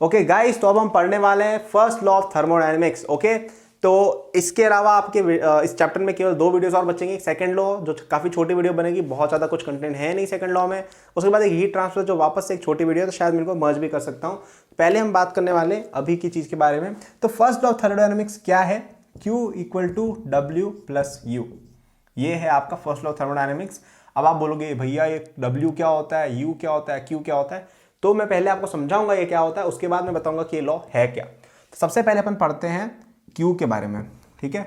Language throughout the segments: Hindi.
ओके गाइस, तो अब हम पढ़ने वाले हैं first law of thermodynamics. Okay, तो इसके अलावा आपके इस चैप्टर में केवल 2 वीडियोस और बचेंगे। सेकंड लॉ जो काफ़ी छोटी वीडियो बनेगी, बहुत ज़्यादा कुछ कंटेंट है नहीं सेकंड लॉ में। उसके बाद एक हीट ट्रांसफर जो वापस से एक छोटी वीडियो है, तो शायद मेरे को मर्ज भी कर सकता हूँ। पहले हम बात करने वाले अभी की चीज़ के बारे में। तो फर्स्ट लॉ ऑफ थर्मोडायनेमिक्स क्या है? Q equal to W plus U. ये है आपका फर्स्ट लॉ ऑफ थर्मोडायनेमिक्स। अब आप बोलोगे भैया ये W क्या होता है, U क्या होता है, Q क्या होता है? तो मैं पहले आपको समझाऊंगा ये क्या होता है, उसके बाद मैं बताऊंगा कि ये लॉ है क्या। तो सबसे पहले अपन पढ़ते हैं Q के बारे में, ठीक है।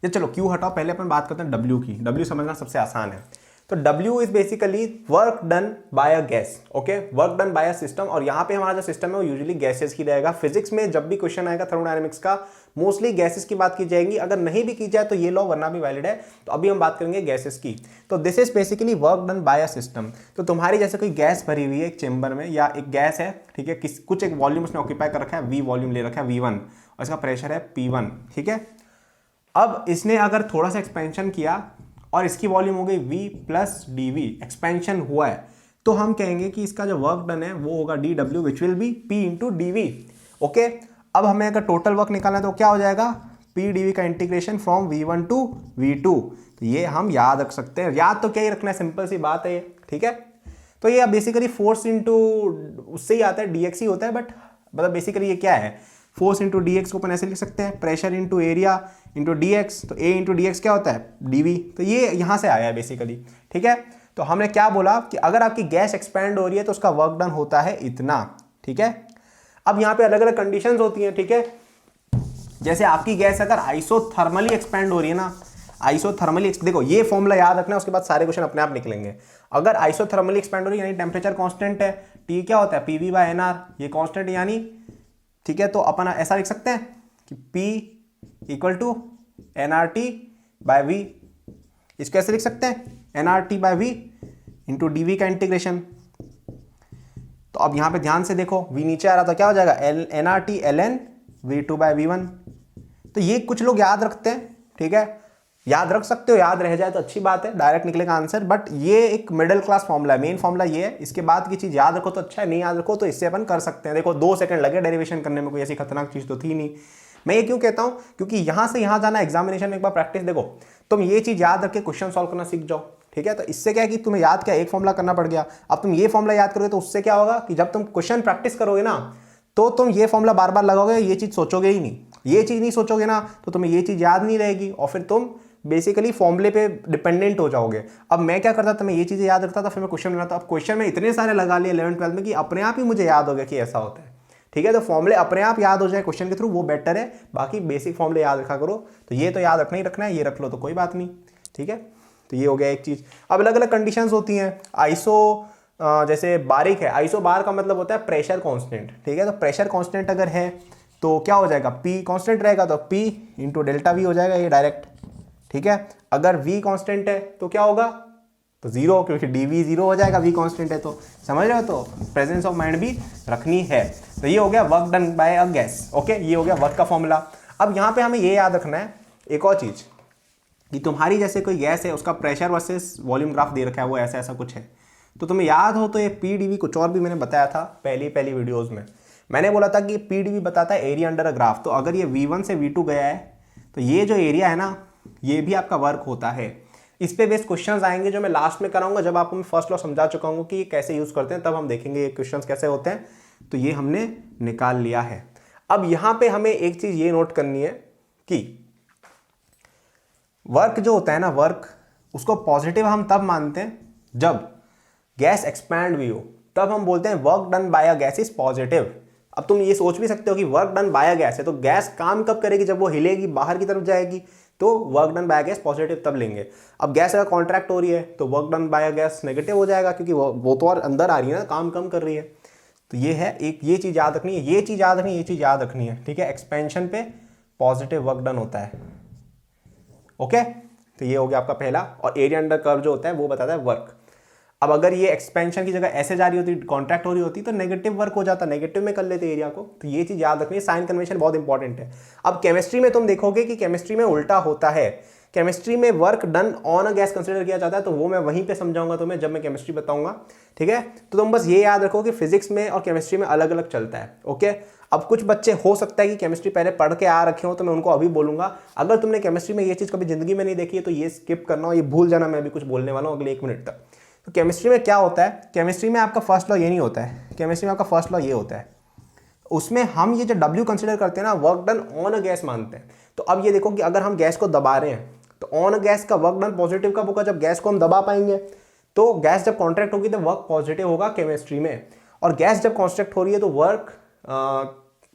ये चलो Q हटाओ, पहले अपन बात करते हैं W की। W समझना सबसे आसान है। तो W is basically work done by a gas. Okay, work done by a system. और यहाँ पे हमारा जो सिस्टम है वो यूजुअली गैसेस की रहेगा। फिजिक्स में जब भी क्वेश्चन आएगा थर्मोडायनेमिक्स का, मोस्टली गैसेस की बात की जाएगी। अगर नहीं भी की जाए तो ये लॉ वरना भी वैलिड है। तो अभी हम बात करेंगे गैसेस की। तो this is basically work done by a system. तो तुम्हारी जैसे कोई गैस भरी हुई है एक चेंबर में, या एक गैस है, ठीक है, कुछ एक वॉल्यूम उसने ऑक्यूपाई कर रखा है, V वॉल्यूम ले रखा है V1, और इसका प्रेशर है P1, ठीक है। अब इसने अगर थोड़ा सा एक्सपेंशन किया और इसकी वॉल्यूम हो गई V प्लस DV, एक्सपेंशन हुआ है, तो हम कहेंगे कि इसका जो वर्क डन है वो होगा DW which will be P into DV। Okay, अब हमें अगर टोटल वर्क निकालना है तो क्या हो जाएगा? P DV का integration from V1 to V2। तो ये हम याद रख सकते हैं। याद तो क्या ही रखना है, सिंपल सी बात है ये, ठीक है। तो ये बेसिकली फोर्स इंटू उससे ही आता है, DX ही होता है, बट मतलब बेसिकली ये क्या है? फोर्स इंटू DX को अपन ऐसे लिख सकते हैं, pressure into area into DX। तो A इंटू DX क्या होता है? DV। तो ये यहाँ से आया है बेसिकली, ठीक है। तो हमने क्या बोला कि अगर आपकी गैस एक्सपैंड हो रही है तो उसका वर्क डन होता है इतना, ठीक है। अब यहाँ पे अलग अलग कंडीशंस होती हैं, ठीक है। जैसे आपकी गैस अगर आइसोथर्मली एक्सपैंड हो रही है ना, आइसोथर्मली, देखो ये फॉर्मूला याद रखना है, उसके बाद सारे क्वेश्चन अपने आप निकलेंगे। अगर आइसोथर्मली एक्सपैंड हो रही है यानी टेम्परेचर कांस्टेंट है, T क्या होता है? PV बाय NR, ये कांस्टेंट यानी, ठीक है। तो अपन ऐसा लिख सकते हैं कि P equal to NRT by V। इसको कैसे लिख सकते हैं? NRT by V into DV का इंटीग्रेशन। तो अब यहां पे ध्यान से देखो, V नीचे आ रहा था, क्या हो जाएगा? NRT ln V2 by V1। तो ये कुछ लोग याद रखते हैं, ठीक है, याद रख सकते हो, याद रह जाए तो अच्छी बात है, डायरेक्ट निकलेगा आंसर। बट ये एक मिडिल क्लास फॉर्मूला है, मेन फॉर्मूला ये है। इसके बाद की चीज याद रखो तो अच्छा है, नहीं याद रखो तो इससे अपन कर सकते हैं। देखो 2 सेकंड लगे डेरिवेशन करने में, कोई ऐसी खतरनाक चीज तो थी नहीं। मैं ये क्यों कहता हूं? क्योंकि यहां से यहां जाना, एग्जामिनेशन में एक बार प्रैक्टिस, देखो तुम ये चीज याद रख के क्वेश्चन सॉल्व करना सीख जाओ, ठीक है। तो इससे क्या है कि तुम्हें याद क्या, एक फॉर्मूला करना पड़ गया। अब तुम ये फॉर्मूला याद करोगे तो उससे क्या होगा कि जब तुम क्वेश्चन प्रैक्टिस करोगे ना, तो तुम ये फॉर्मूला बार बार लगाओगे, ये चीज सोचोगे ही नहीं। ये चीज नहीं सोचोगे ना तो तुम्हें ये चीज याद नहीं रहेगी, और फिर तुम बेसिकली फॉर्मूले पे डिपेंडेंट हो जाओगे। अब मैं क्या करता था, मैं ये चीजें याद रखता था, फिर मैं क्वेश्चन बनाता। अब क्वेश्चन में इतने सारे लगा लिए 11th 12th में कि अपने आप ही मुझे याद हो गया कि ऐसा होता है, ठीक है। तो फॉर्मूले अपने आप याद हो जाए क्वेश्चन के थ्रू, वो बेटर है। बाकी बेसिक फॉर्मूले याद रखा करो। तो ये तो याद रखना ही रखना है, ये रख लो तो कोई बात नहीं, ठीक है। तो ये हो गया एक चीज। अब अलग अलग कंडीशंस होती हैं। आइसो जैसे बारिक है, आइसो बार का मतलब होता है प्रेशर कांस्टेंट, ठीक है। तो प्रेशर कांस्टेंट अगर है तो क्या हो जाएगा? P कांस्टेंट रहेगा तो P इंटू डेल्टा V हो जाएगा, ये डायरेक्ट, ठीक है। अगर V कांस्टेंट है तो क्या होगा? तो 0, क्योंकि DV 0 हो जाएगा, V कांस्टेंट है तो। समझ रहे हो? तो प्रेजेंस ऑफ माइंड भी रखनी है। तो ये हो गया work done by a gas. Okay, ये हो गया वर्क का फॉर्मूला। अब यहाँ पे हमें ये याद रखना है एक और चीज, कि तुम्हारी जैसे कोई गैस है, उसका प्रेशर वर्सेस वॉल्यूम ग्राफ दे रखा है, वो ऐसा ऐसा कुछ है। तो तुम्हें याद हो तो ये PdV कुछ और भी मैंने बताया था पहली वीडियोस में। मैंने बोला था कि PdV बताता है एरिया अंडर अ ग्राफ। तो अगर ये V1 से V2 गया है तो ये जो एरिया है ना, ये भी आपका वर्क होता है। इस पे बेस्ड क्वेश्चंस आएंगे जो मैं लास्ट में कराऊंगा, जब आपको मैं फर्स्ट लॉ समझा चुका हूँ कि ये कैसे यूज करते हैं, तब हम देखेंगे ये क्वेश्चंस कैसे होते हैं। तो ये हमने निकाल लिया है। अब यहां पे हमें एक चीज ये नोट करनी है कि वर्क जो होता है ना, वर्क, उसको पॉजिटिव हम तब मानते हैं जब गैस एक्सपैंड भी हो, तब हम बोलते हैं work done by a gas is positive. अब तुम ये सोच भी सकते हो कि work done by a gas है तो गैस काम कब करेगी? जब वो हिलेगी, बाहर की तरफ जाएगी, तो work done by a gas positive तब लेंगे। अब गैस अगर कॉन्ट्रैक्ट हो रही है तो work done by a gas negative हो जाएगा, क्योंकि वो तो और अंदर आ रही है ना, काम कम कर रही है। तो ये है एक, ये चीज याद रखनी है, ये चीज याद रखनी है, ये चीज याद रखनी है, ठीक है। एक्सपेंशन पे पॉजिटिव वर्क डन होता है। ओके, तो ये हो गया आपका पहला। और एरिया अंडर कर्व जो होता है वो बताता है वर्क। अब अगर ये एक्सपेंशन की जगह ऐसे जा रही होती, कॉन्ट्रैक्ट हो रही होती, तो नेगेटिव वर्क हो जाता, नेगेटिव में कर लेते एरिया को। तो ये चीज याद रखनी है, साइन कन्वेंशन बहुत इंपॉर्टेंट है। अब केमिस्ट्री में तुम देखोगे कि केमिस्ट्री में उल्टा होता है। केमिस्ट्री में work done on a gas consider किया जाता है, तो वो मैं वहीं पे समझाऊंगा तुम्हें जब मैं केमिस्ट्री बताऊंगा, ठीक है। तो तुम बस ये याद रखो कि फिजिक्स में और केमिस्ट्री में अलग अलग चलता है, ओके। अब कुछ बच्चे हो सकता है कि केमिस्ट्री पहले पढ़ के आ रखे हो, तो मैं उनको अभी बोलूंगा अगर तुमने केमिस्ट्री में ये चीज़ कभी जिंदगी में नहीं देखी है तो ये स्किप करना और ये भूल जाना, मैं अभी कुछ बोलने वाला हूँ अगले 1 मिनट तक। तो केमिस्ट्री में क्या होता है, केमिस्ट्री में आपका फर्स्ट लॉ ये नहीं होता है, केमिस्ट्री में आपका फर्स्ट लॉ ये होता है, उसमें हम ये जो W कंसिडर करते हैं ना, work done on a gas मानते हैं। तो अब ये देखो कि अगर हम गैस को दबा रहे हैं तो ऑन अ गैस का वर्क डन पॉजिटिव कब होगा, जब गैस को हम दबा पाएंगे। तो गैस जब कॉन्ट्रैक्ट होगी तो वर्क पॉजिटिव होगा केमिस्ट्री में, और गैस जब कॉन्स्ट्रक्ट हो रही है तो वर्क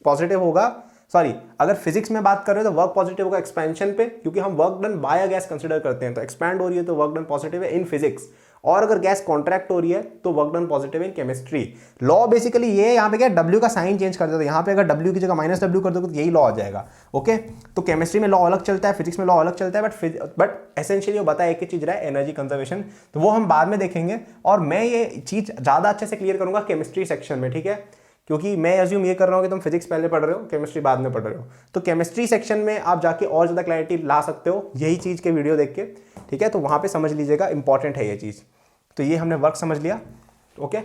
पॉजिटिव होगा, सॉरी अगर फिजिक्स में बात कर रहे हो तो वर्क पॉजिटिव होगा एक्सपेंशन पे, क्योंकि हम work done by a gas consider करते हैं, तो एक्सपैंड हो रही है तो वर्क डन पॉजिटिव है इन फिजिक्स। और अगर गैस कॉन्ट्रैक्ट हो रही है तो work done positive in chemistry. Law basically ये यहाँ पे क्या, W का साइन चेंज कर देते हैं, यहाँ पे अगर W की जगह -W कर दोगे तो यही लॉ आ जाएगा, ओके। तो केमिस्ट्री में लॉ अलग चलता है, फिजिक्स में लॉ अलग चलता है, बट एसेंशियली वो बताया एक ही चीज रहा है, एनर्जी कंजर्वेशन, तो वो हम बाद में देखेंगे। और मैं ये चीज ज्यादा अच्छे से क्लियर करूंगा केमिस्ट्री सेक्शन में, ठीक है, क्योंकि मैं एज्यूम ये कर रहा हूँ कि तुम फिजिक्स पहले पढ़ रहे हो, केमिस्ट्री बाद में पढ़ रहे हो, तो केमिस्ट्री सेक्शन में आप जाके और ज़्यादा क्लैरिटी ला सकते हो यही चीज़ के वीडियो देख के, ठीक है। तो वहाँ पे समझ लीजिएगा, इंपॉर्टेंट है ये चीज़। तो ये हमने वर्क समझ लिया, ओके।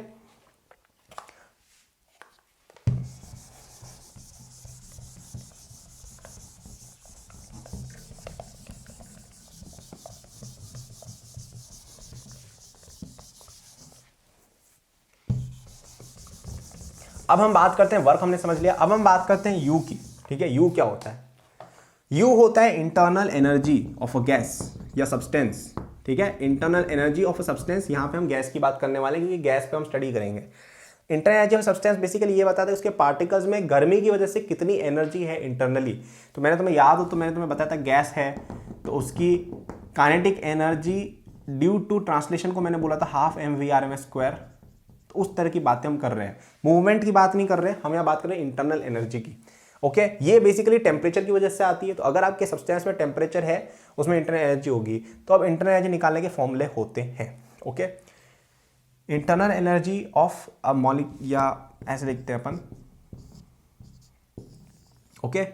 अब हम बात करते हैं, वर्क हमने समझ लिया, अब हम बात करते हैं यू की, ठीक है। यू क्या होता है, यू होता है internal energy of a gas या सब्सटेंस, ठीक है। Internal energy of a substance, यहाँ पे हम गैस की बात करने वाले हैं क्योंकि गैस पे हम स्टडी करेंगे। Internal energy of substance basically ये बताता है उसके पार्टिकल्स में गर्मी की वजह से कितनी एनर्जी है इंटरनली। तो मैंने तुम्हें याद हो तो मैंने तुम्हें बताया था गैस है तो उसकी kinetic energy due to translation को मैंने बोला था 12 mv/m²। तो उस तरह की बातें हम कर रहे हैं, मूवमेंट की बात नहीं कर रहे हैं हम, यहाँ बात कर रहे हैं इंटरनल एनर्जी की, ओके। ये बेसिकली टेम्परेचर की वजह से आती है। तो अगर आपके सब्सटेंस में टेम्परेचर है उसमें इंटरनल एनर्जी होगी, तो अब इंटरनल एनर्जी निकालने के फॉर्मूले होते हैं, okay. Internal energy of a या ऐसे लिखते हैं अपन, okay.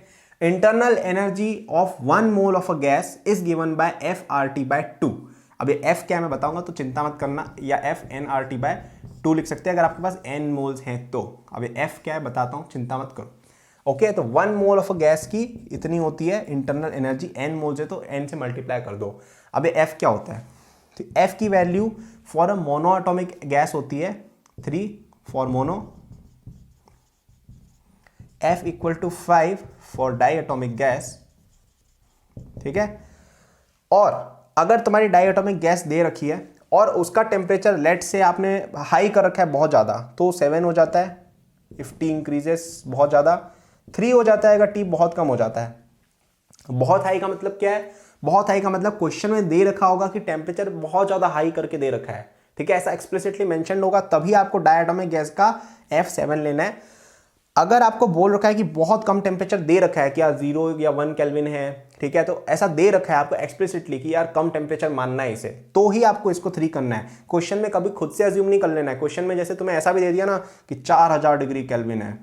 Internal energy of 1 mole of a gas is given by FRT/2। अब ये F क्या मैं बताऊंगा तो चिंता मत करना, या FNRT/2 लिख सकते हैं अगर आपके पास n मोल्स हैं तो। अब ये F क्या है बताता हूं, चिंता मत करो, ओके। तो 1 मोल ऑफ अ गैस की इतनी होती है इंटरनल एनर्जी, n मोल्स है तो n से मल्टीप्लाई कर दो। अब ये F क्या होता है, तो F की value for a monoatomic gas होती है 3 for mono, F = 5 for diatomic gas, ठीक है। और अगर तुम्हारी डाई एटॉमिक गैस दे रखी है और उसका टेम्परेचर लेट से आपने हाई कर रखा है बहुत ज़्यादा, तो 7 हो जाता है, इफ T इंक्रीजेस बहुत ज़्यादा, 3 हो जाता है अगर T बहुत कम हो जाता है। बहुत हाई का मतलब क्या है, बहुत हाई का मतलब क्वेश्चन में दे रखा होगा कि टेम्परेचर बहुत ज़्यादा हाई करके दे रखा है, ठीक है, ऐसा एक्सप्लिसिटली मेंशन होगा, तभी आपको डाई एटॉमिक गैस का F7 लेना है। अगर आपको बोल रखा है कि बहुत कम टेम्परेचर दे रखा है, क्या 0 या 1 केल्विन है, ठीक है, तो ऐसा दे रखा है आपको एक्सप्लिसिटली कि यार कम टेम्परेचर मानना है इसे, तो ही आपको इसको 3 करना है। क्वेश्चन में कभी खुद से अज्यूम नहीं कर लेना है। क्वेश्चन में जैसे तुम्हें ऐसा भी दे दिया ना कि 4000 डिग्री केल्विन है,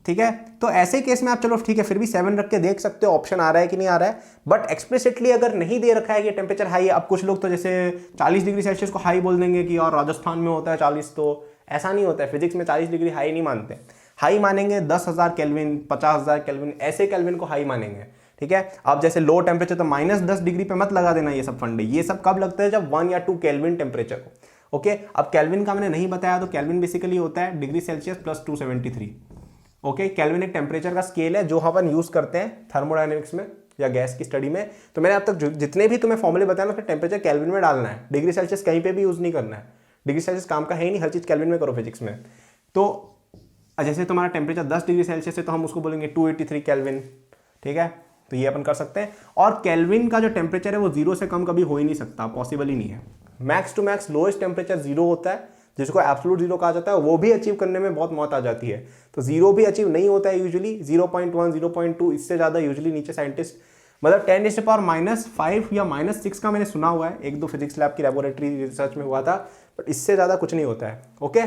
ठीक है, तो ऐसे केस में आप चलो ठीक है फिर भी 7 रख के देख सकते हो ऑप्शन आ रहा है कि नहीं आ रहा है। बट एक्सप्लिसिटली अगर नहीं दे रखा है कि टेम्परेचर हाई है, अब कुछ लोग तो जैसे 40 डिग्री सेल्सियस को हाई बोल देंगे कि यार राजस्थान में होता है 40, तो ऐसा नहीं होता है। फिजिक्स में 40 डिग्री हाई नहीं मानते, हाई मानेंगे 10,000 केल्विन, 50,000 केल्विन, ऐसे केल्विन को हाई मानेंगे, ठीक है। अब जैसे लो टेम्परेचर तो -10 डिग्री पे मत लगा देना ये सब फंडे, ये सब कब लगता है जब 1 या 2 केल्विन टेम्परेचर को, ओके। अब केल्विन का मैंने नहीं बताया, तो केल्विन बेसिकली होता है degree Celsius plus 273, okay. Kelvin एक टेम्परेचर का स्केल है जो अपन यूज करते हैं थर्मोडायनेमिक्स में या गैस की स्टडी में। तो मैंने अब तक जितने भी तुम्हें फॉर्मूले बताया ना, उसमें टेम्परेचर केल्विन में डालना है, डिग्री सेल्सियस कहीं पे भी यूज नहीं करना है, डिग्री सेल्सियस काम का है ही नहीं, हर चीज केल्विन में करो फिजिक्स में। तो जैसे तुम्हारा टेम्परेचर 10 डिग्री सेल्सियस है तो हम उसको बोलेंगे 283 केल्विन, ठीक है, तो ये अपन कर सकते हैं। और केल्विन का जो टेम्परेचर है वो 0 से कम कभी हो ही नहीं सकता, पॉसिबल ही नहीं है। Max to max lowest temperature 0 होता है, जिसको एब्सोल्यूट 0 कहा जाता है, वो भी अचीव करने में बहुत मौत आ जाती है। तो 0 भी अचीव नहीं होता है यूजुअली, 0.1 0.2 इससे ज़्यादा यूजुअली नीचे साइंटिस्ट, मतलब 10⁻⁻5 या -6 का मैंने सुना हुआ है, 1-2 फिजिक्स लैब की लेबोरेटरी रिसर्च में हुआ था, बट इससे ज़्यादा कुछ नहीं होता है, ओके।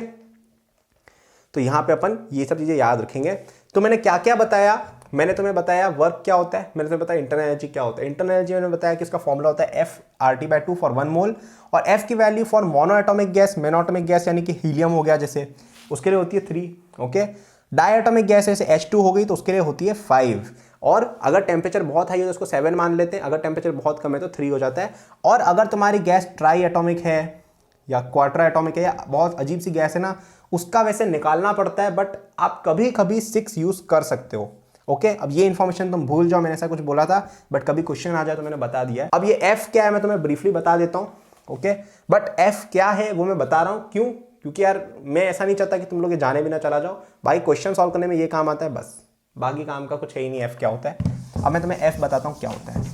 तो यहाँ पे अपन ये सब चीज़ें याद रखेंगे। तो मैंने क्या क्या बताया मैंने तुम्हें बताया वर्क क्या होता है, मैंने तुम्हें बताया इंटरनल एनर्जी क्या होता है। इंटरनल एनर्जी मैंने बताया कि इसका फॉर्मूला होता है F RT/2 फॉर 1 मोल, और F की value for monoatomic gas, monoatomic gas यानी कि हीलियम हो गया जैसे, उसके लिए होती है 3। ओके, डायएटॉमिक गैस जैसे H2 हो गई तो उसके लिए होती है 5। और अगर टेम्परेचर बहुत हाई हो तो उसको 7 मान लेते हैं, अगर टेम्परेचर बहुत कम है तो 3 हो जाता है। और अगर तुम्हारी गैस ट्राई एटॉमिक है या क्वार्टर एटॉमिक है या बहुत अजीब सी गैस है ना, उसका वैसे निकालना पड़ता है, बट आप कभी कभी 6 यूज कर सकते हो। ओके, अब ये इन्फॉर्मेशन तुम भूल जाओ, मैंने ऐसा कुछ बोला था, बट कभी क्वेश्चन आ जाए तो मैंने बता दिया है। अब ये F क्या है मैं तुम्हें ब्रीफली बता देता हूँ। ओके, बट F क्या है वो मैं बता रहा हूँ क्यों, क्योंकि यार मैं ऐसा नहीं चाहता कि तुम लोग ये जाने भी ना चला जाओ भाई, क्वेश्चन सॉल्व करने में ये काम आता है बस, बाकी काम का कुछ है ही नहीं। F क्या होता है, अब मैं तुम्हें F बताता हूँ क्या होता है।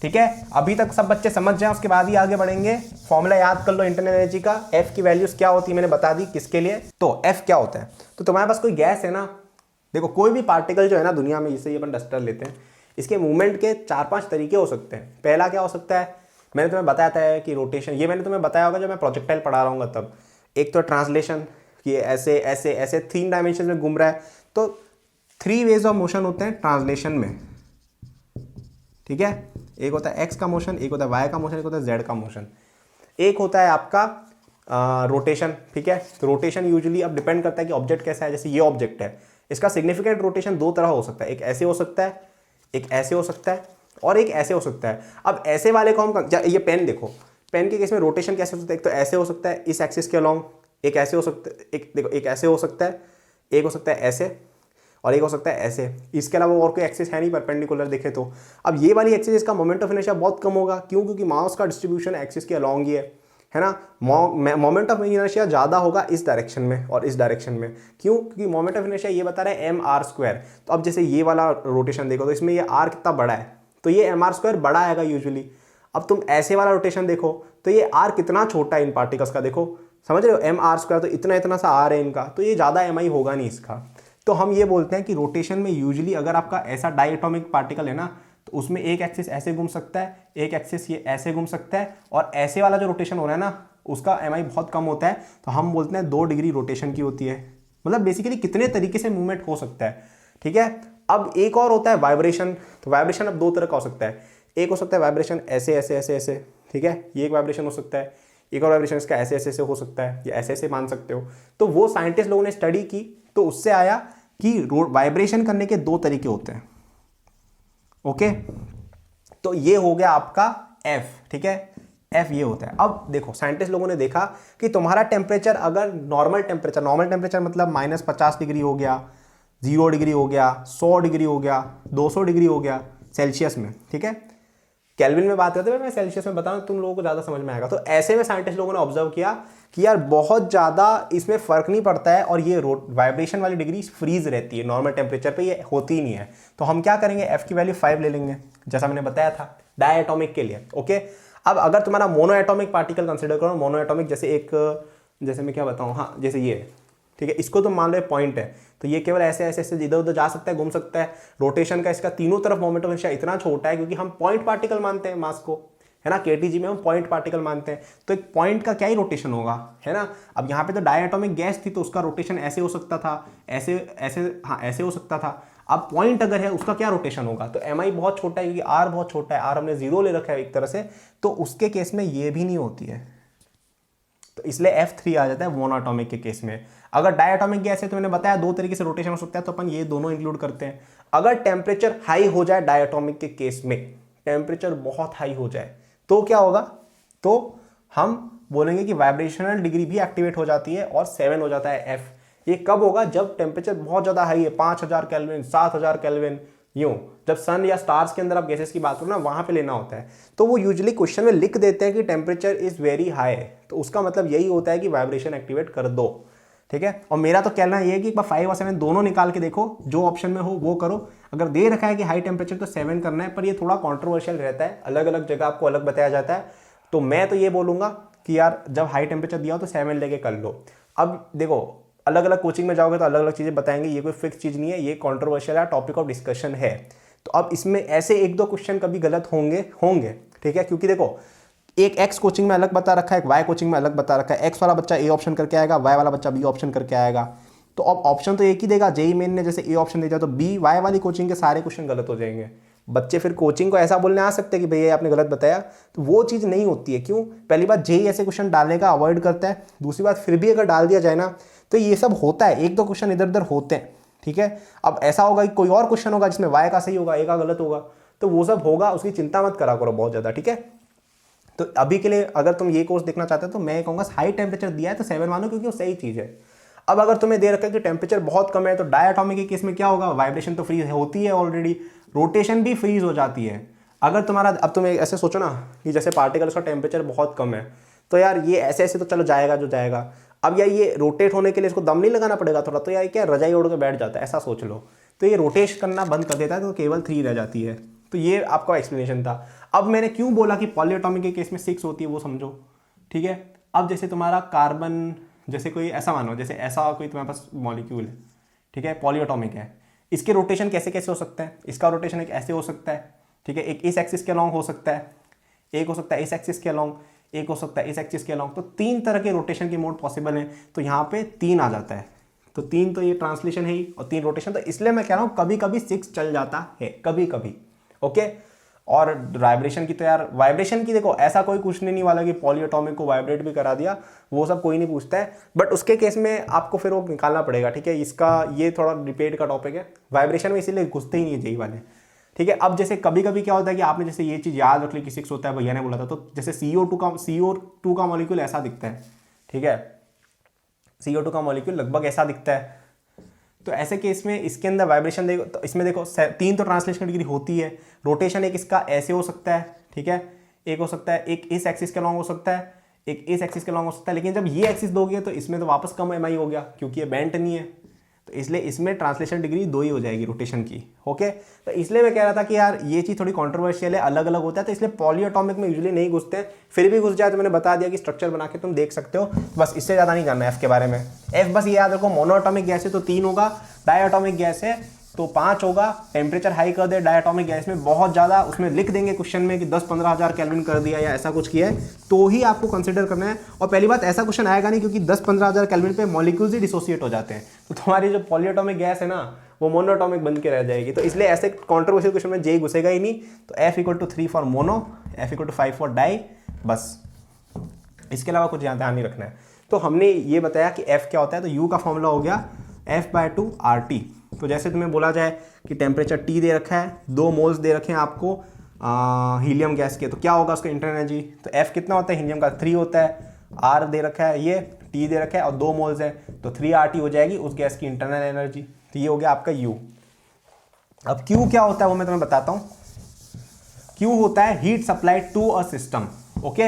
ठीक है, अभी तक सब बच्चे समझ जाएं, उसके बाद ही आगे बढ़ेंगे। फॉर्मूला याद कर लो इंटरनल एनर्जी का, F की वैल्यूज क्या होती है मैंने बता दी किसके लिए। तो F क्या होता है, तो तुम्हारे पास कोई गैस है ना, देखो कोई भी पार्टिकल जो है ना दुनिया में, जैसे ये अपन डस्टर लेते हैं, इसके मूवमेंट के 4-5 तरीके हो सकते हैं। पहला क्या हो सकता है, मैंने तुम्हें बताया था कि रोटेशन, ये मैंने तुम्हें बताया होगा जब मैं प्रोजेक्टाइल पढ़ा रहा हूँ तब। एक तो ट्रांसलेशन, कि ऐसे ऐसे ऐसे 3 डायमेंशन में घूम रहा है, तो 3 वेज ऑफ मोशन होते हैं ट्रांसलेशन में। ठीक है, एक होता है एक्स का मोशन, एक होता है वाई का मोशन, एक होता है जेड का मोशन, एक होता है आपका रोटेशन। ठीक है, तो रोटेशन यूजुअली अब डिपेंड करता है कि ऑब्जेक्ट कैसा है। जैसे ये ऑब्जेक्ट है, इसका सिग्निफिकेंट रोटेशन 2 तरह हो सकता है, एक ऐसे हो सकता है, एक ऐसे हो सकता है, और एक ऐसे हो सकता है। अब ऐसे वाले को हम, ये पेन देखो, पेन के केस में रोटेशन कैसे हो सकता है, एक तो ऐसे हो सकता है इस एक्सिस के अलॉन्ग, एक ऐसे हो सकता है, एक देखो एक ऐसे हो सकता है, एक हो सकता है ऐसे, और एक हो सकता है ऐसे। इसके अलावा और कोई एक्सिस है नहीं परपेंडिकुलर देखे तो। अब ये वाली एक्सिस इसका मोमेंट ऑफ इनर्शिया बहुत कम होगा, क्यों, क्योंकि मास का डिस्ट्रीब्यूशन एक्सिस के अलॉन्ग ही है ना। मोमेंट ऑफ इनर्शिया ज़्यादा होगा इस डायरेक्शन में और इस डायरेक्शन में, क्यों, क्योंकि मोमेंट ऑफ इनर्शिया ये बता रहा है mr²। तो अब जैसे ये वाला रोटेशन देखो तो इसमें ये r कितना बड़ा है, तो ये mr² बड़ा आएगा यूजुअली। अब तुम ऐसे वाला रोटेशन देखो तो ये r कितना छोटा है इन पार्टिकल्स का, देखो समझ रहे हो, mr², तो इतना इतना सा r है इनका, तो ये ज़्यादा mi होगा नहीं इसका। तो हम ये बोलते हैं कि रोटेशन में यूजुअली अगर आपका ऐसा डायटोमिक पार्टिकल है ना, तो उसमें एक एक्सिस ऐसे घूम सकता है, एक एक्सिस ये ऐसे घूम सकता है, और ऐसे वाला जो रोटेशन हो रहा है ना उसका mi बहुत कम होता है, तो हम बोलते हैं 2 डिग्री रोटेशन की होती है। मतलब बेसिकली कितने तरीके से मूवमेंट हो सकता है। ठीक है, अब एक और होता है वाइब्रेशन। तो वाइब्रेशन अब 2 तरह का हो सकता है, एक हो सकता है वाइब्रेशन ऐसे ऐसे ऐसे ऐसे, ठीक है, ये एक वाइब्रेशन हो सकता है, एक और वाइब्रेशन इसका ऐसे ऐसे ऐसे हो सकता है, या ऐसे ऐसे मान सकते हो। तो वो साइंटिस्ट लोगों ने स्टडी की तो उससे आया कि वाइब्रेशन करने के 2 तरीके होते हैं। ओके, तो ये हो गया आपका F। ठीक है, F ये होता है। अब देखो साइंटिस्ट लोगों ने देखा कि तुम्हारा टेम्परेचर अगर नॉर्मल टेम्परेचर मतलब -50 डिग्री हो गया, 0 डिग्री हो गया, 100 डिग्री हो गया, 200 डिग्री हो गया सेल्सियस में, ठीक है, केल्विन में बात करते हैं, मैं सेल्सियस में बताऊं तुम लोगों को ज़्यादा समझ में आएगा। तो ऐसे में साइंटिस्ट लोगों ने ऑब्जर्व किया कि यार बहुत ज़्यादा इसमें फ़र्क नहीं पड़ता है, और ये वाइब्रेशन वाली डिग्री फ्रीज रहती है नॉर्मल टेम्परेचर पे, ये होती ही नहीं है। तो हम क्या करेंगे, F की वैल्यू 5 ले लेंगे, जैसा मैंने बताया था डायटोमिक के लिए। ओके, अब अगर तुम्हारा मोनोएटॉमिक पार्टिकल कंसिडर करो, मोनोएटॉमिक जैसे मैं क्या बताऊँ, हाँ जैसे ये, ठीक है, इसको तुम मान लो पॉइंट है, तो ये केवल ऐसे ऐसे ऐसे इधर उधर जा सकता है, घूम सकता है। रोटेशन का इसका तीनों तरफ मोमेंट ऑफ इनर्शिया इतना छोटा है क्योंकि हम पॉइंट पार्टिकल मानते हैं मास को, है ना, केटीजी में हम पॉइंट पार्टिकल मानते हैं, तो एक पॉइंट का क्या ही रोटेशन होगा, है ना। अब यहाँ पे तो डायटोमिक गैस थी तो उसका रोटेशन ऐसे हो सकता था, ऐसे ऐसे, हाँ ऐसे हो सकता था। अब पॉइंट अगर है उसका क्या रोटेशन होगा, तो mi बहुत छोटा है क्योंकि r बहुत छोटा है, r हमने 0 ले रखा है एक तरह से, तो उसके केस में ये भी नहीं होती है, तो इसलिए F3 आ जाता है मोनोएटॉमिक के केस में। अगर डायटोमिक गैस है तो मैंने बताया 2 तरीके से रोटेशन हो सकता है, तो अपन ये दोनों इंक्लूड करते हैं। अगर टेम्परेचर हाई हो जाए डायटोमिक के केस में, टेम्परेचर बहुत हाई हो जाए तो क्या होगा, तो हम बोलेंगे कि वाइब्रेशनल डिग्री भी एक्टिवेट हो जाती है और 7 हो जाता है F। ये कब होगा, जब टेम्परेचर बहुत ज़्यादा हाई है, 5000 केल्विन, 7000 केल्विन, यूँ जब सन या स्टार्स के अंदर आप गैसेस की बात करो ना, वहाँ पे लेना होता है। तो वो यूजुअली क्वेश्चन में लिख देते हैं कि टेम्परेचर इज़ वेरी हाई, तो उसका मतलब यही होता है कि वाइब्रेशन एक्टिवेट कर दो, ठीक है। और मेरा तो कहना ये है कि एक बार 5 और 7 दोनों निकाल के देखो, जो ऑप्शन में हो वो करो। अगर दे रखा है कि हाई टेम्परेचर तो 7 करना है, पर ये थोड़ा कॉन्ट्रोवर्शियल रहता है, अलग अलग जगह आपको अलग बताया जाता है। तो मैं तो ये बोलूँगा कि यार जब हाई टेम्परेचर दिया हो तो 7 लेके कर लो। अब देखो अलग अलग कोचिंग में जाओगे तो अलग अलग चीज़ें बताएंगे, ये कोई फिक्स चीज़ नहीं है, ये कॉन्ट्रोवर्शियल है, टॉपिक ऑफ डिस्कशन है। तो अब इसमें ऐसे 1-2 क्वेश्चन कभी गलत होंगे, ठीक है, क्योंकि देखो एक एक्स कोचिंग में अलग बता रखा है, एक वाई कोचिंग में अलग बता रखा है। एक्स वाला बच्चा ए ऑप्शन करके आएगा, वाई वाला बच्चा बी ऑप्शन करके आएगा। तो अब ऑप्शन तो एक ही देगा, जेई मेन ने जैसे ए ऑप्शन दे दिया तो बी वाई वाली कोचिंग के सारे क्वेश्चन गलत हो जाएंगे। बच्चे फिर कोचिंग को ऐसा बोलने आ सकते हैं कि भैया आपने गलत बताया, तो वो चीज़ नहीं होती है। क्यों? पहली बात जेई ऐसे क्वेश्चन डालने का अवॉइड करता है, दूसरी बात फिर भी अगर डाल दिया जाए ना तो ये सब होता है, एक दो क्वेश्चन इधर उधर होते हैं, ठीक है। अब ऐसा होगा कि कोई और क्वेश्चन होगा जिसमें वाई का सही होगा, ए का गलत होगा, तो वो सब होगा, उसकी चिंता मत करा करो बहुत ज़्यादा, ठीक है। तो अभी के लिए अगर तुम ये कोर्स देखना चाहते हो तो मैं कहूँगा हाई टेम्परेचर दिया है तो 7 मानो, क्योंकि वो सही चीज़ है। अब अगर तुम्हें दे रखा है कि टेम्परेचर बहुत कम है तो डायटोमिक के केस में क्या होगा, वाइब्रेशन तो फ्रीज होती है ऑलरेडी, रोटेशन भी फ्रीज हो जाती है। अगर तुम्हारा, अब तुम ऐसे सोचो ना कि जैसे पार्टिकल्स का टेम्परेचर बहुत कम है तो यार ये ऐसे ऐसे तो चलो जाएगा जो जाएगा, अब यार ये रोटेट होने के लिए इसको दम नहीं लगाना पड़ेगा थोड़ा, तो यार क्या रजाई ओढ़ के बैठ जाता है, ऐसा सोच लो, तो ये रोटेट करना बंद कर देता है तो केवल 3 रह जाती है। तो ये आपका एक्सप्लेनेशन था। अब मैंने क्यों बोला कि पॉलीएटॉमिक के केस में 6 होती है वो समझो, ठीक है। अब जैसे तुम्हारा कार्बन, जैसे कोई ऐसा मानो, जैसे ऐसा कोई तुम्हारे पास मॉलिक्यूल है, ठीक है, पॉलीएटॉमिक है, इसके रोटेशन कैसे कैसे हो सकता है, इसका रोटेशन एक ऐसे हो सकता है, ठीक है, एक इस एक्सिस के अलॉन्ग हो सकता है, एक हो सकता है इस एक्सिस के अलॉन्ग, एक हो सकता है इस एक्सिस के अलॉन्ग, तो 3 तरह के रोटेशन की मोड पॉसिबल है, तो यहाँ पे 3 आ जाता है, तो 3 तो ये ट्रांसलेशन है ही और 3 रोटेशन, तो इसलिए मैं कह रहा हूँ कभी कभी 6 चल जाता है, कभी कभी, ओके। और वाइब्रेशन की तो यार, वाइब्रेशन की देखो ऐसा कोई पूछने नहीं वाला कि पॉलीएटॉमिक को वाइब्रेट भी करा दिया, वो सब कोई नहीं पूछता है, बट उसके केस में आपको फिर वो निकालना पड़ेगा, ठीक है। इसका ये थोड़ा डिबेट का टॉपिक है, वाइब्रेशन में इसीलिए घुसते ही नहीं है जेई वाले, ठीक है। अब जैसे कभी कभी क्या होता है कि आपने जैसे ये चीज़ याद रख ली कि 6 होता है, भैया ने बोला था, तो जैसे CO2 का मॉलिक्यूल ऐसा दिखता है, ठीक है, CO2 का मॉलिक्यूल लगभग ऐसा दिखता है, तो ऐसे केस में इसके अंदर वाइब्रेशन देखो, तो इसमें देखो 3 तो ट्रांसलेशन डिग्री होती है, रोटेशन एक इसका ऐसे हो सकता है, ठीक है, एक हो सकता है एक इस एक्सिस के अलॉन्ग हो सकता है, एक इस एक्सिस के अलॉन्ग हो सकता है, लेकिन जब ये एक्सिस दोगे तो इसमें तो वापस कम एमआई हो गया क्योंकि ये बेंट नहीं है, तो इसलिए इसमें ट्रांसलेशन डिग्री 2 ही हो जाएगी रोटेशन की, ओके। तो इसलिए मैं कह रहा था कि यार ये चीज़ थोड़ी कॉन्ट्रोवर्शियल है, अलग अलग होता है, तो इसलिए पॉलीएटॉमिक में यूजुअली नहीं घुसते हैं, फिर भी घुस जाए तो मैंने बता दिया कि स्ट्रक्चर बना के तुम देख सकते हो, बस इससे ज़्यादा नहीं जानना है एफ के बारे में। एफ बस ये याद रखो, मोनोएटॉमिक गैस है तो 3 होगा, डायएटॉमिक गैस है तो 5 होगा, टेम्परेचर हाई कर दे डायएटॉमिक गैस में बहुत ज़्यादा, उसमें लिख देंगे क्वेश्चन में कि 10-15 हज़ार केल्विन कर दिया या ऐसा कुछ किया है, तो ही आपको कंसिडर करना है। और पहली बात ऐसा क्वेश्चन आएगा नहीं क्योंकि 10-15 हज़ार केल्विन पे मॉलिक्यूल्स ही डिसोसिएट हो जाते हैं, तो तुम्हारी जो पॉलीएटॉमिक गैस है ना वो मोनोएटॉमिक बन के रह जाएगी, तो इसलिए ऐसे कॉन्ट्रोवर्शियल क्वेश्चन में जे घुसेगा ही नहीं। तो F=3 for mono, F=5 for die, बस इसके अलावा कुछ यहाँ ध्यान नहीं रखना है। तो हमने ये बताया कि F क्या होता है, तो U का फॉर्मूला हो गया F/2 RT। तो जैसे तुम्हें बोला जाए कि टेम्परेचर T दे रखा है, 2 मोल्स दे रखे हैं आपको हीलियम गैस के, तो क्या होगा उसका इंटरनल एनर्जी, तो F कितना होता है हीलियम का 3 होता है, R दे रखा है, ये T दे रखा है और 2 मोल्स है, तो 3 RT हो जाएगी उस गैस की इंटरनल एनर्जी। तो ये हो गया आपका U। अब Q क्या होता है वो मैं तुम्हें बताता हूँ। Q होता है heat supply to a system, okay,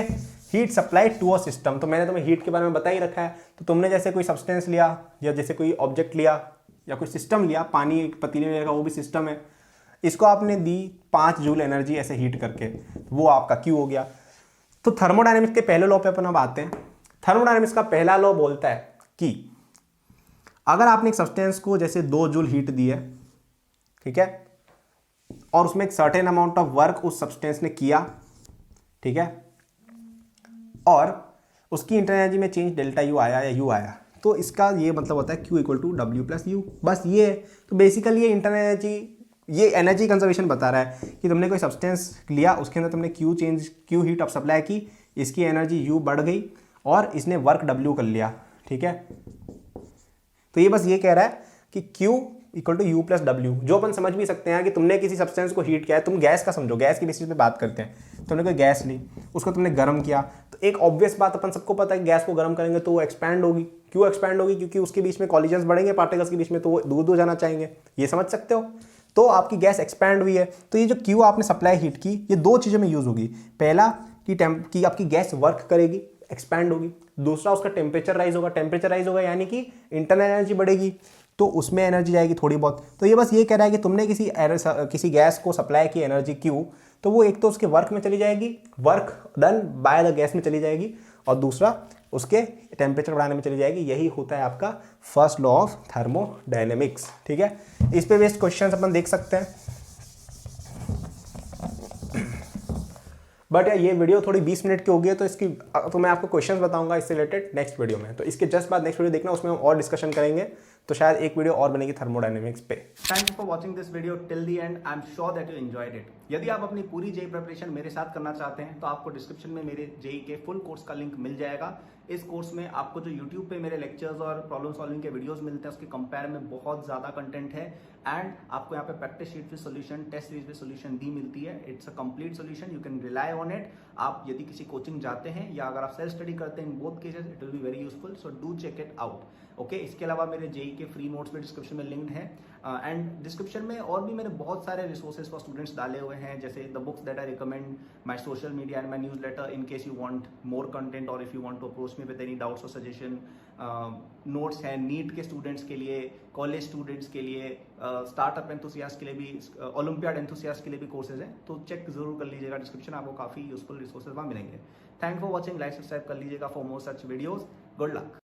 heat supply to a system. तो मैंने तुम्हें हीट के बारे में बता ही रखा है, तो तुमने जैसे कोई सब्सटेंस लिया या जैसे कोई ऑब्जेक्ट लिया या कोई सिस्टम लिया, पानी एक पतीले में रहेगा वो भी सिस्टम है, इसको आपने दी 5 जूल एनर्जी ऐसे हीट करके, वो आपका Q हो गया। तो थर्मोडायनेमिक्स के पहले लॉ पे अपन अब आते हैं। थर्मोडायनेमिक्स का पहला लॉ बोलता है कि अगर आपने एक सब्सटेंस को जैसे 2 जूल हीट दी है, ठीक है, और उसमें एक सर्टेन अमाउंट ऑफ वर्क उस सब्सटेंस ने किया, ठीक है, और उसकी इंटरनल एनर्जी में चेंज डेल्टा U आया या U आया, तो इसका ये मतलब होता है Q=W+U, बस ये है। तो बेसिकली ये इंटरनल एनर्जी, ये एनर्जी कंजर्वेशन बता रहा है कि तुमने कोई सब्सटेंस लिया, उसके अंदर तुमने Q हीट अप सप्लाई की, इसकी एनर्जी U बढ़ गई और इसने वर्क W कर लिया, ठीक है। तो ये बस ये कह रहा है कि Q=U+W, जो अपन समझ भी सकते हैं कि तुमने किसी सब्सटेंस को हीट किया है, तुम गैस का समझो, गैस की बेसिस पे बात करते हैं, तुमने कोई गैस ली, उसको तुमने गर्म किया, तो एक ऑब्वियस बात अपन सबको पता है कि गैस को गर्म करेंगे तो वो एक्सपैंड होगी। क्यों एक्सपैंड होगी? क्योंकि उसके बीच में कॉलिजन्स बढ़ेंगे पार्टिकल्स के बीच में, तो वो दूर दूर जाना चाहेंगे, ये समझ सकते हो। तो आपकी गैस एक्सपैंड हुई है, तो ये जो Q आपने सप्लाई हीट की, ये 2 चीज़ों में यूज़ होगी। पहला कि आपकी गैस वर्क करेगी, एक्सपैंड होगी, दूसरा उसका टेम्परेचर राइज होगा, टेम्परेचर राइज होगा यानी कि इंटरनल एनर्जी बढ़ेगी, तो उसमें एनर्जी जाएगी थोड़ी बहुत। तो ये बस ये कह रहा है कि तुमने किसी गैस को सप्लाई की एनर्जी Q, तो वो एक तो उसके वर्क में चली जाएगी, work done by the gas में चली जाएगी, और दूसरा उसके टेम्परेचर बढ़ाने में चली जाएगी। यही होता है आपका फर्स्ट लॉ ऑफ थर्मोडायनेमिक्स, ठीक है। इस पे बेस्ड क्वेश्चंस अपन देख सकते हैं, बट यार ये वीडियो थोड़ी 20 मिनट की हो गई है, तो मैं आपको क्वेश्चंस बताऊंगा इससे रिलेटेड नेक्स्ट वीडियो में, तो इसके जस्ट बाद नेक्स्ट वीडियो देखना, उसमें हम और डिस्कशन करेंगे। तो शायद एक वीडियो और बनेगी थर्मोडायनेमिक्स पे। Thanks for watching this video till the end. I am sure that you enjoyed it. यदि आप अपनी पूरी जेई प्रिपरेशन मेरे साथ करना चाहते हैं तो आपको डिस्क्रिप्शन में मेरे जेई के फुल कोर्स का लिंक मिल जाएगा। इस कोर्स में आपको जो यूट्यूब पे मेरे लेक्चर्स और प्रॉब्लम सॉल्विंग के वीडियोस मिलते हैं उसके कंपेयर में बहुत ज्यादा कंटेंट है एंड आपको यहाँ पे practice sheet with solution, test series with solution दी मिलती है। It's a complete solution, you can rely on it. आप यदि किसी कोचिंग जाते हैं या अगर आप सेल्फ स्टडी करते हैं, in both cases it will be very useful, so do check it out. Okay, इसके अलावा मेरे जेई के फ्री नोट्स भी डिस्क्रिप्शन में लिंक्ड है एंड डिस्क्रिप्शन में और भी मैंने बहुत सारे रिसोर्सेज फॉर स्टूडेंट्स डाले हुए हैं, जैसे the books that I recommend, my social media and my newsletter in case you want more content और if you want to approach me with any doubts और सजेशन। नोट्स हैं नीट के स्टूडेंट्स के लिए, कॉलेज स्टूडेंट्स के लिए, स्टार्टअप एंथुसियास्ट के लिए भी, ओलंपियाड एंथुसियास्ट के लिए भी कोर्सेज हैं, तो चेक जरूर कर लीजिएगा डिस्क्रिप्शन, आपको काफी यूजफुल रिसोर्सेज वहाँ मिलेंगे। Thank for watching, like subscribe कर लीजिएगा for more such videos. Good luck.